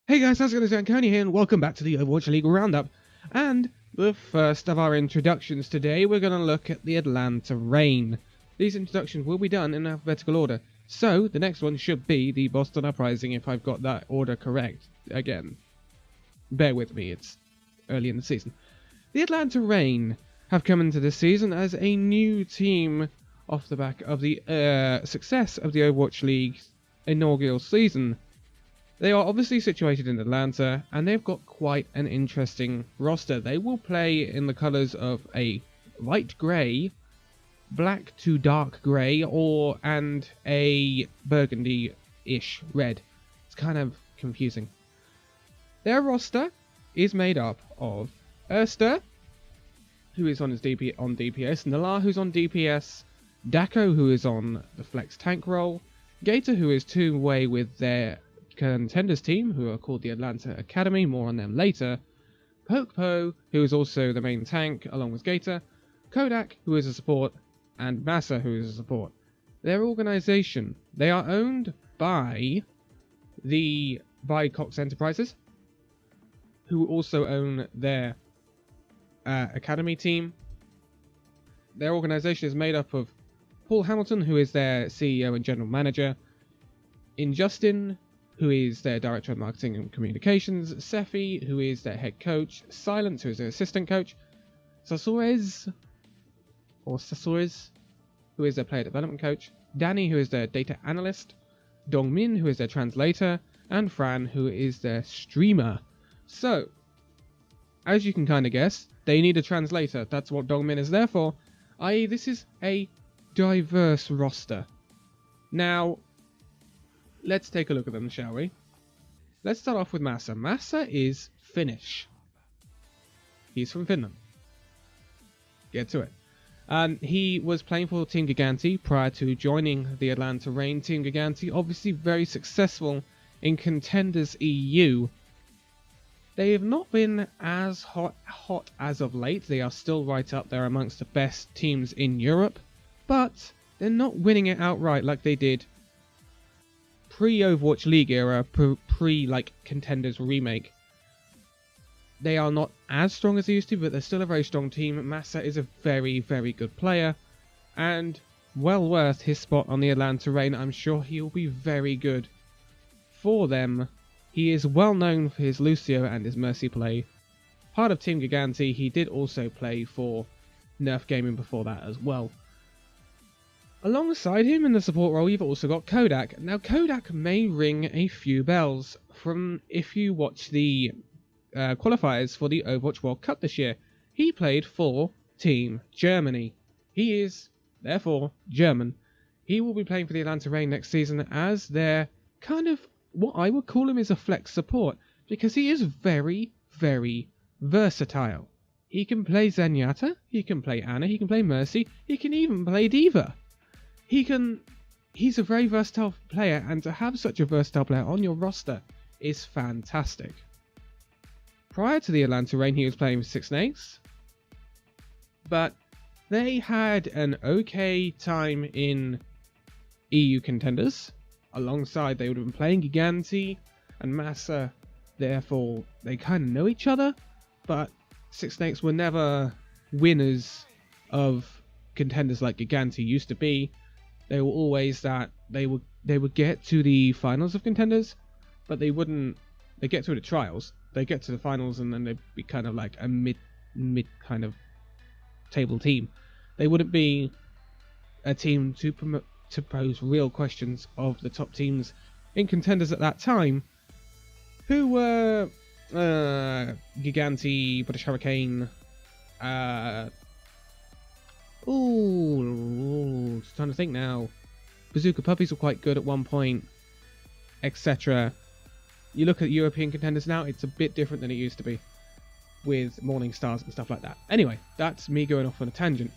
Hey guys, how's it going? Danconia here, and welcome back to the Overwatch League Roundup. And the first of our introductions today, we're going to look at the Atlanta Reign. These introductions will be done in alphabetical order, so the next one should be the Boston Uprising if I've got that order correct. Again, bear with me, it's early in the season. The Atlanta Reign have come into this season as a new team off the back of the success of the Overwatch League's inaugural season. They are obviously situated in Atlanta, and they've got quite an interesting roster. They will play in the colours of a light grey, black to dark grey, and a burgundy-ish red. It's kind of confusing. Their roster is made up of Erster, who is on DPS, Nalar, who's on DPS, Daco, who is on the flex tank role, Gator, who is two-way with their contenders team, who are called the Atlanta Academy, more on them later, Pokepo, who is also the main tank along with Gator, Kodak, who is a support, and Massa, who is a support. Their organization, they are owned by Cox Enterprises, who also own their academy team. Their organization is made up of Paul Hamilton, who is their CEO and general manager, Injustin, who is their Director of Marketing and Communications, Sephi, who is their head coach, Silence, who is their assistant coach, Sasores, who is their player development coach, Danny, who is their data analyst, Dongmin, who is their translator, and Fran, who is their streamer. So, as you can kind of guess, they need a translator. That's what Dongmin is there for, i.e. this is a diverse roster. Now, let's take a look at them, shall we? Let's start off with Massa. Massa is Finnish. He's from Finland. Get to it. He was playing for Team Giganti prior to joining the Atlanta Reign. Team Giganti, obviously very successful in Contenders EU. They have not been as hot as of late. They are still right up there amongst the best teams in Europe, but they're not winning it outright like they did pre-Overwatch League era, pre Contenders remake. They are not as strong as they used to, but they're still a very strong team. Massa is a very, very good player, and well worth his spot on the Atlanta Reign. I'm sure he'll be very good for them. He is well known for his Lucio and his Mercy play. Part of Team Giganti, he did also play for Nerf Gaming before that as well. Alongside him in the support role, you've also got Kodak. Now, Kodak may ring a few bells from if you watch the qualifiers for the Overwatch World Cup this year. He played for Team Germany. He is, therefore, German. He will be playing for the Atlanta Reign next season as their kind of, what I would call him is a flex support, because he is very, very versatile. He can play Zenyatta, he can play Ana, he can play Mercy, he can even play Diva. He's a very versatile player, and to have such a versatile player on your roster is fantastic. Prior to the Atlanta Reign, he was playing with Six Snakes, but they had an okay time in EU Contenders. Alongside, they would have been playing Giganti and Massa, therefore they kind of know each other, but Six Snakes were never winners of Contenders like Giganti used to be. They were always that they would get to the finals of Contenders, but they get through the trials. They get to the finals and then they'd be kind of like a mid kind of table team. They wouldn't be a team to pose real questions of the top teams in Contenders at that time, who were Giganti, British Hurricane, just trying to think now. Bazooka Puppies were quite good at one point, etc. You look at European Contenders now, it's a bit different than it used to be, with Morning Stars and stuff like that. Anyway, that's me going off on a tangent.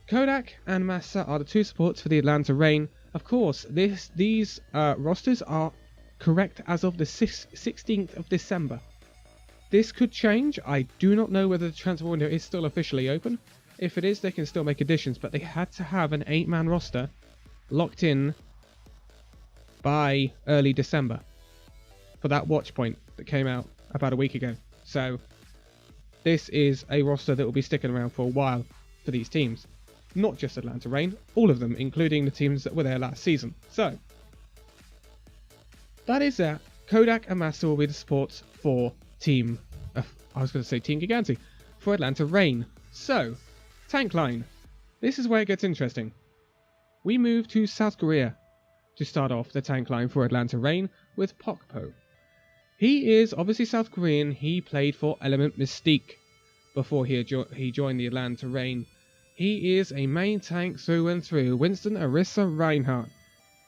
Kodak and Massa are the two supports for the Atlanta Reign. Of course, these rosters are correct as of the 16th of December. This could change. I do not know whether the transfer window is still officially open. If it is, they can still make additions, but they had to have an 8-man roster locked in by early December for that watch point. that came out about a week ago. So this is a roster that will be sticking around for a while for these teams. Not just Atlanta Reign, all of them, including the teams that were there last season. So that is that. Kodak and Master will be the supports for Team Giganti, for Atlanta Reign. So, tank line. This is where it gets interesting. We move to South Korea to start off the tank line for Atlanta Reign with Pokpo. He is obviously South Korean. He played for Element Mystique before he joined the Atlanta Reign. He is a main tank through and through. Winston, Orisa, Reinhardt.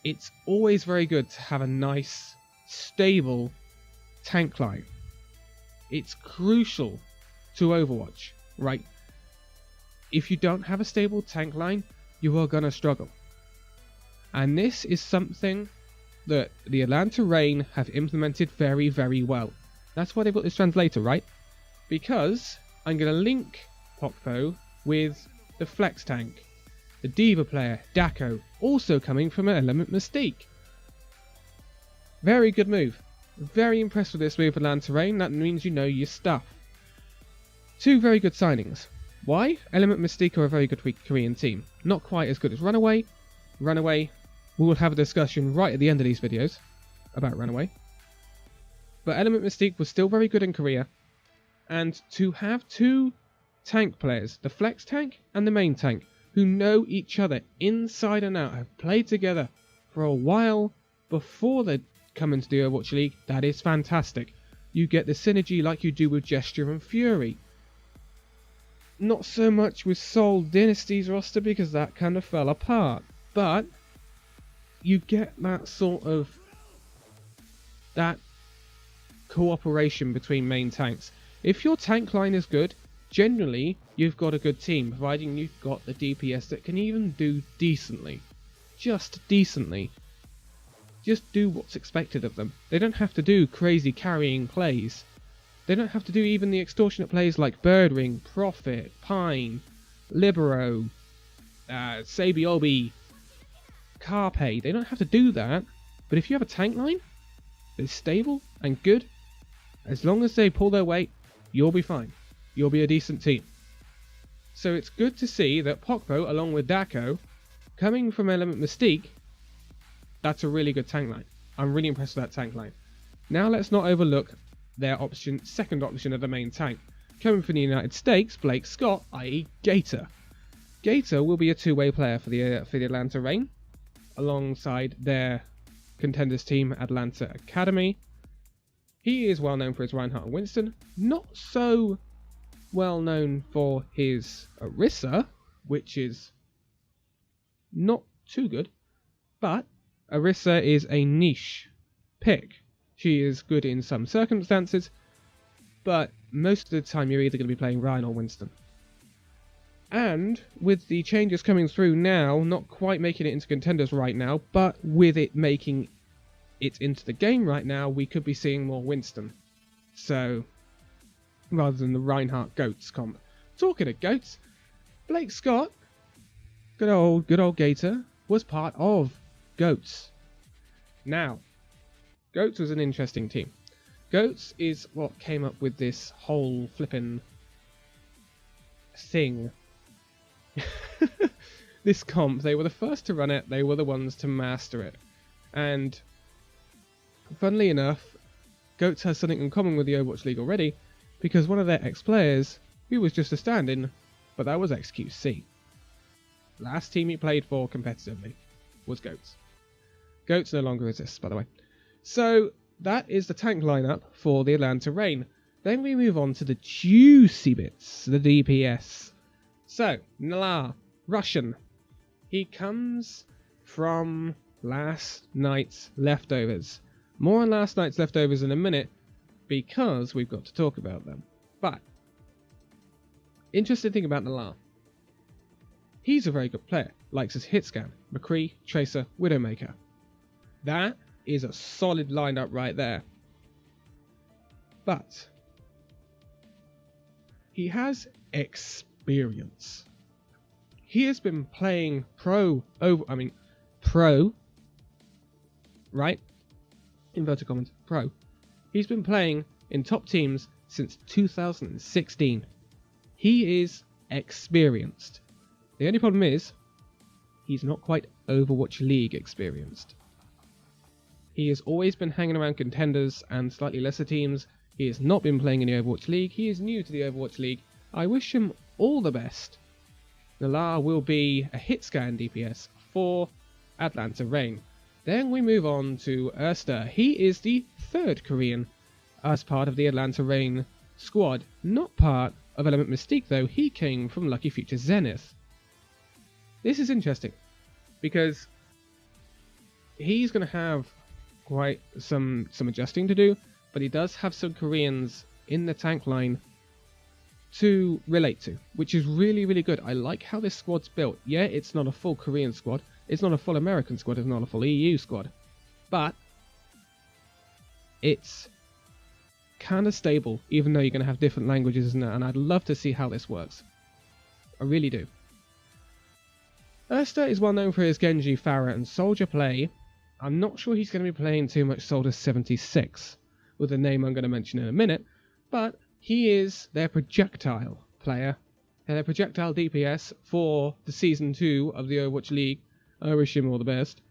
It's always very good to have a nice, stable tank line. It's crucial to Overwatch, right? If you don't have a stable tank line, you are going to struggle. And this is something that the Atlanta Reign have implemented very, very well. That's why they've got this translator, right? Because I'm going to link Pokpo with the Flex tank, the Diva player, Daco, also coming from Element Mystique. Very good move. Very impressed with this move, Atlanta Reign. That means you know your stuff. Two very good signings. Why? Element Mystique are a very good Korean team. Not quite as good as Runaway. Runaway, we will have a discussion right at the end of these videos about Runaway. But Element Mystique was still very good in Korea. And to have two tank players, the Flex tank and the main tank, who know each other inside and out, have played together for a while before they come into the Overwatch League, that is fantastic. You get the synergy like you do with Gesture and Fury. Not so much with Seoul Dynasty's roster because that kind of fell apart. But you get that sort of that cooperation between main tanks. If your tank line is good, generally you've got a good team, providing you've got the DPS that can even do decently. Just decently. Just do what's expected of them. They don't have to do crazy carrying plays. They don't have to do even the extortionate plays like Birdring, Prophet, Pine, Libero, Sabiobi, Carpe. They don't have to do that. But if you have a tank line that's stable and good, as long as they pull their weight, you'll be fine. You'll be a decent team. So it's good to see that Pokpo, along with Daco, coming from Element Mystique, that's a really good tank line. I'm really impressed with that tank line. Now let's not overlook their second option of the main tank. Coming from the United States, Blake Scott, i.e. Gator. Gator will be a two-way player for the Atlanta Reign, alongside their contenders team Atlanta Academy. He is well known for his Reinhardt and Winston. Not so well known for his Orisa, which is not too good, but Orisa is a niche pick. She is good in some circumstances, but most of the time you're either going to be playing Ryan or Winston. And with the changes coming through now, not quite making it into contenders right now, but with it making it into the game right now, we could be seeing more Winston. So, rather than the Reinhardt Goats comp. Talking of Goats, Blake Scott, good old Gator, was part of Goats. Now, Goats was an interesting team. Goats is what came up with this whole flippin' thing. This comp, they were the first to run it, they were the ones to master it. And funnily enough, Goats has something in common with the Overwatch League already, because one of their ex-players, he was just a stand-in, but that was XQC. Last team he played for competitively was Goats. Goats no longer exists, by the way. So that is the tank lineup for the Atlanta Reign. Then we move on to the juicy bits, the DPS. So, Nala, Russian. He comes from last night's leftovers. More on last night's leftovers in a minute, because we've got to talk about them. But, interesting thing about Nala. He's a very good player. Likes his hit scan, McCree, Tracer, Widowmaker. That is a solid lineup right there. But he has experience. He has been playing pro, right? Inverted commas, pro. He's been playing in top teams since 2016. He is experienced. The only problem is, he's not quite Overwatch League experienced. He has always been hanging around contenders and slightly lesser teams. He has not been playing in the Overwatch League. He is new to the Overwatch League. I wish him all the best. Nalar will be a hit scan DPS for Atlanta Reign. Then we move on to Erster. He is the third Korean as part of the Atlanta Reign squad. Not part of Element Mystique though. He came from Lucky Future Zenith. This is interesting because he's going to have quite some adjusting to do, but he does have some Koreans in the tank line to relate to, which is really, really good. I like how this squad's built. Yeah, it's not a full Korean squad, it's not a full American squad, it's not a full EU squad, but it's kind of stable, even though you're going to have different languages and I'd love to see how this works. I really do. Erster is well known for his Genji, Pharah and Soldier play. I'm not sure he's going to be playing too much Soldier 76, with a name I'm going to mention in a minute, but he is their projectile player, and their projectile DPS for the Season 2 of the Overwatch League. I wish him all the best.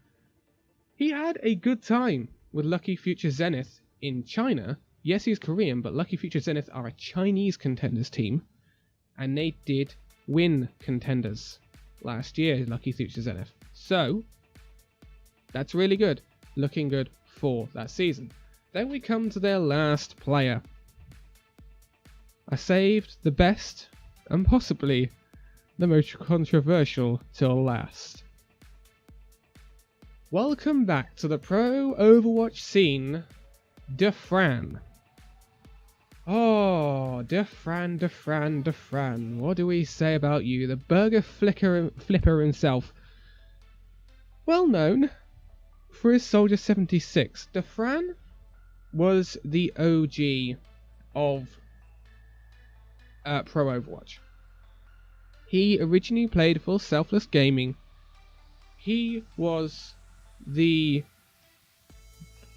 He had a good time with Lucky Future Zenith in China. Yes, he's Korean, but Lucky Future Zenith are a Chinese contenders team, and they did win contenders last year, Lucky Future Zenith. So, that's really good. Looking good for that season. Then we come to their last player. I saved the best and possibly the most controversial till last. Welcome back to the pro Overwatch scene, Defran. Oh, Defran. What do we say about you? The burger flipper himself. Well known for his Soldier 76. Defran was the OG of Pro Overwatch. He originally played for Selfless Gaming. He was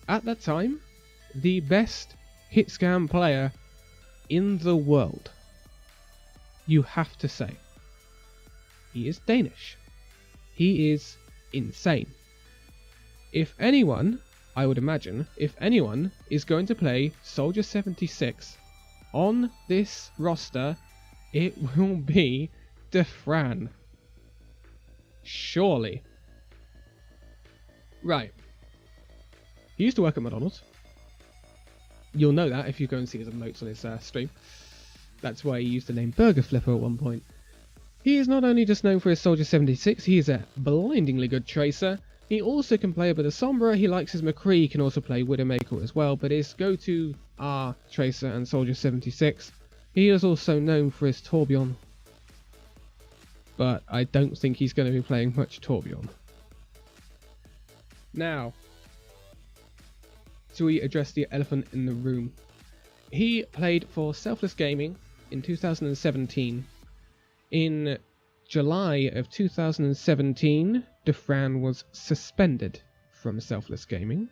at that time, the best hit scan player in the world. You have to say. He is Danish. He is insane. If anyone, I would imagine, if anyone is going to play Soldier 76 on this roster, it will be Defran. Surely. Right. He used to work at McDonald's. You'll know that if you go and see his notes on his stream. That's why he used the name Burger Flipper at one point. He is not only just known for his Soldier 76, he is a blindingly good tracer. He also can play a bit of Sombra. He likes his McCree. He can also play Widowmaker as well, but his go-to are Tracer and Soldier 76. He is also known for his Torbjorn, but I don't think he's going to be playing much Torbjorn. Now, so we address the elephant in the room. He played for Selfless Gaming in 2017. In July of 2017, Defran was suspended from Selfless Gaming.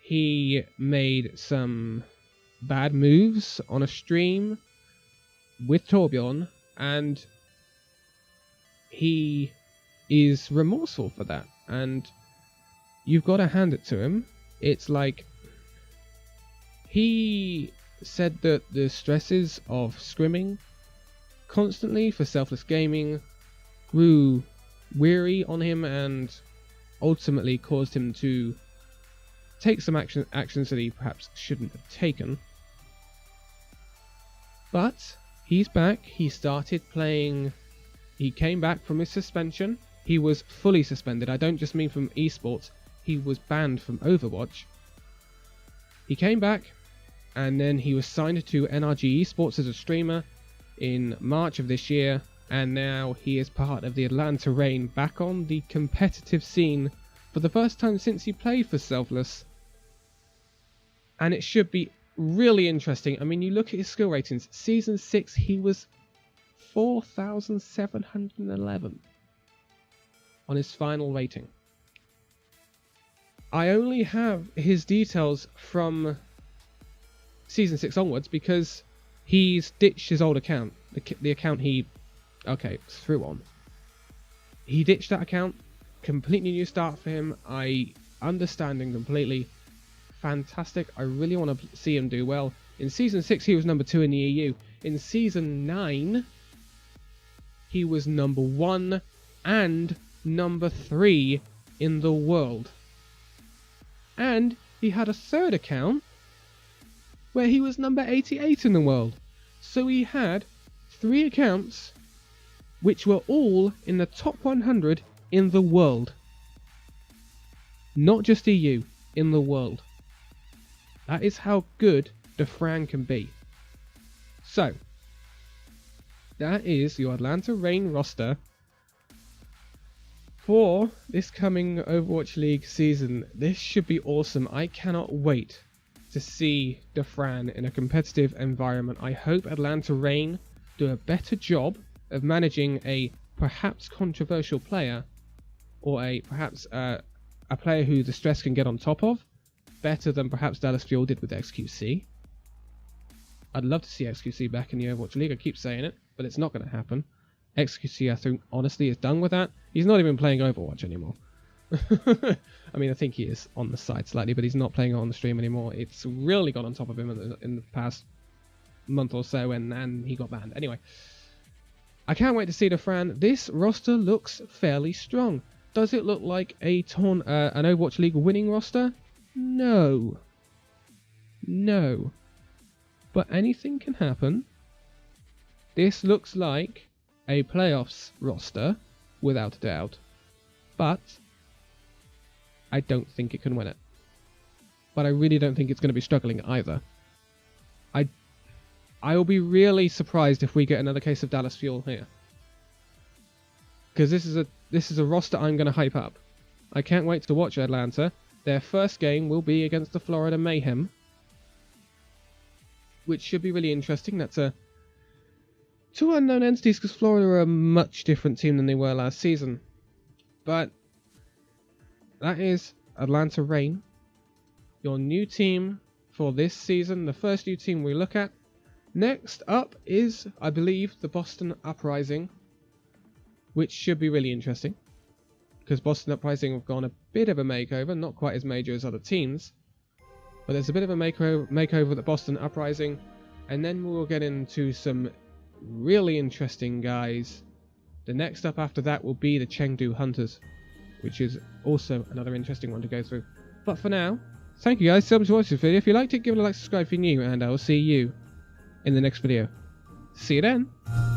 He made some bad moves on a stream with Torbjorn, and he is remorseful for that, and you've got to hand it to him. It's like, he said that the stresses of scrimming constantly for Selfless Gaming grew weary on him and ultimately caused him to take some actions that he perhaps shouldn't have taken. But he's back. He started playing. He came back from his suspension. He was fully suspended. I don't just mean from esports. He was banned from Overwatch. He came back, and then he was signed to NRG Esports as a streamer in March of this year, and now he is part of the Atlanta Reign, back on the competitive scene for the first time since he played for Selfless. And it should be really interesting. I mean, you look at his skill ratings. Season 6, he was 4,711 on his final rating. I only have his details from Season 6 onwards, because he's ditched his old account. The account he... Okay, threw on. He ditched that account. Completely new start for him. I understand him completely. Fantastic. I really want to see him do well. In Season 6, he was number 2 in the EU. In Season 9, he was number 1 and number 3 in the world. And he had a third account where he was number 88 in the world. So he had 3 accounts which were all in the top 100 in the world. Not just EU, in the world. That is how good DeFran can be. So, that is your Atlanta Reign roster for this coming Overwatch League season. This should be awesome. I cannot wait to see DeFran in a competitive environment. I hope Atlanta Reign do a better job of managing a perhaps controversial player, or a player who the stress can get on top of, better than perhaps Dallas Fuel did with XQC. I'd love to see XQC back in the Overwatch League. I keep saying it, but it's not going to happen. XQC, I think, honestly, is done with that. He's not even playing Overwatch anymore. I mean, I think he is on the side slightly, but he's not playing it on the stream anymore. It's really got on top of him in the past month or so, and he got banned. Anyway, I can't wait to see DeFran. This roster looks fairly strong. Does it look like an Overwatch League winning roster? No. No. But anything can happen. This looks like a playoffs roster, without a doubt. But I don't think it can win it. But I really don't think it's going to be struggling either. I will be really surprised if we get another case of Dallas Fuel here. Because this is a roster I'm going to hype up. I can't wait to watch Atlanta. Their first game will be against the Florida Mayhem, which should be really interesting. That's two unknown entities, because Florida are a much different team than they were last season. But that is Atlanta Reign, your new team for this season, the first new team we look at. Next up is, I believe, the Boston Uprising, which should be really interesting, because Boston Uprising have gone a bit of a makeover, not quite as major as other teams, but there's a bit of a makeover at the Boston Uprising, and then we'll get into some really interesting guys. The next up after that will be the Chengdu Hunters, which is also another interesting one to go through. But for now, thank you guys so much for watching this video. If you liked it, give it a like, subscribe if you're new, and I will see you in the next video. See you then!